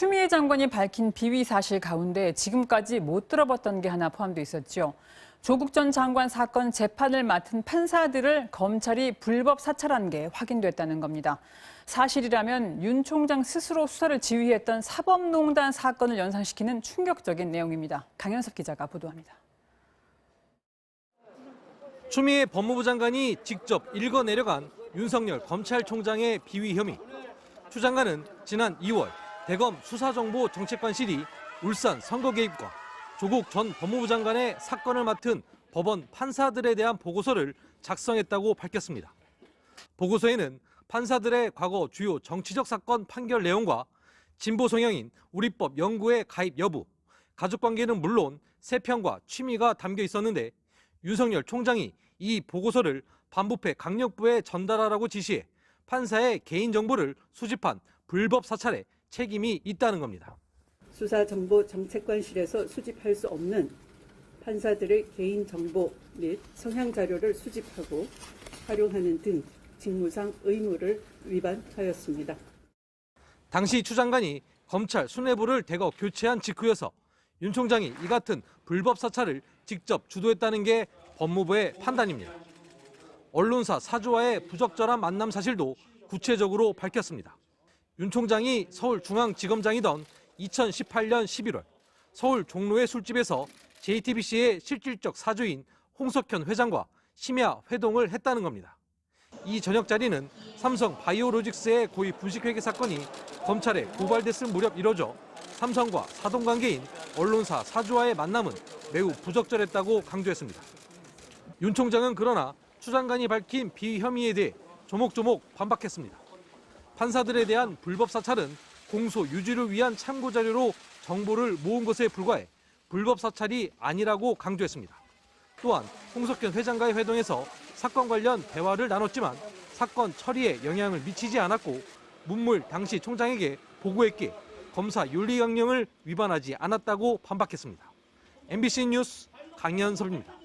추미애 장관이 밝힌 비위 사실 가운데 지금까지 못 들어봤던 게 하나 포함돼 있었죠. 조국 전 장관 사건 재판을 맡은 판사들을 검찰이 불법 사찰한 게 확인됐다는 겁니다. 사실이라면 윤 총장 스스로 수사를 지휘했던 사법농단 사건을 연상시키는 충격적인 내용입니다. 강현석 기자가 보도합니다. 추미애 법무부 장관이 직접 읽어내려간 윤석열 검찰총장의 비위 혐의. 추 장관은 지난 2월 대검 수사정보정책관실이 울산 선거 개입과 조국 전 법무부 장관의 사건을 맡은 법원 판사들에 대한 보고서를 작성했다고 밝혔습니다. 보고서에는 판사들의 과거 주요 정치적 사건 판결 내용과 진보 성향인 우리법 연구회 가입 여부, 가족관계는 물론 세평과 취미가 담겨 있었는데 윤석열 총장이 이 보고서를 반부패 강력부에 전달하라고 지시해 판사의 개인정보를 수집한 불법 사찰에 책임이 있다는 겁니다. 수사정보정책관실에서 수집할 수 없는 판사들의 개인정보 및 성향 자료를 수집하고 활용하는 등 직무상 의무를 위반하였습니다. 당시 추 장관이 검찰 수뇌부를 대거 교체한 직후여서 윤 총장이 이 같은 불법 사찰을 직접 주도했다는 게 법무부의 판단입니다. 언론사 사주와의 부적절한 만남 사실도 구체적으로 밝혔습니다. 윤 총장이 서울중앙지검장이던 2018년 11월 서울 종로의 술집에서 JTBC의 실질적 사주인 홍석현 회장과 심야 회동을 했다는 겁니다. 이 저녁 자리는 삼성 바이오로직스의 고위 분식회계 사건이 검찰에 고발됐을 무렵 이뤄져 삼성과 사돈관계인 언론사 사주와의 만남은 매우 부적절했다고 강조했습니다. 윤 총장은 그러나 추 장관이 밝힌 비위 혐의에 대해 조목조목 반박했습니다. 판사들에 대한 불법 사찰은 공소 유지를 위한 참고 자료로 정보를 모은 것에 불과해 불법 사찰이 아니라고 강조했습니다. 또한 홍석현 회장과의 회동에서 사건 관련 대화를 나눴지만 사건 처리에 영향을 미치지 않았고 문물 당시 총장에게 보고했기에 검사 윤리 강령을 위반하지 않았다고 반박했습니다. MBC 뉴스 강현섭입니다.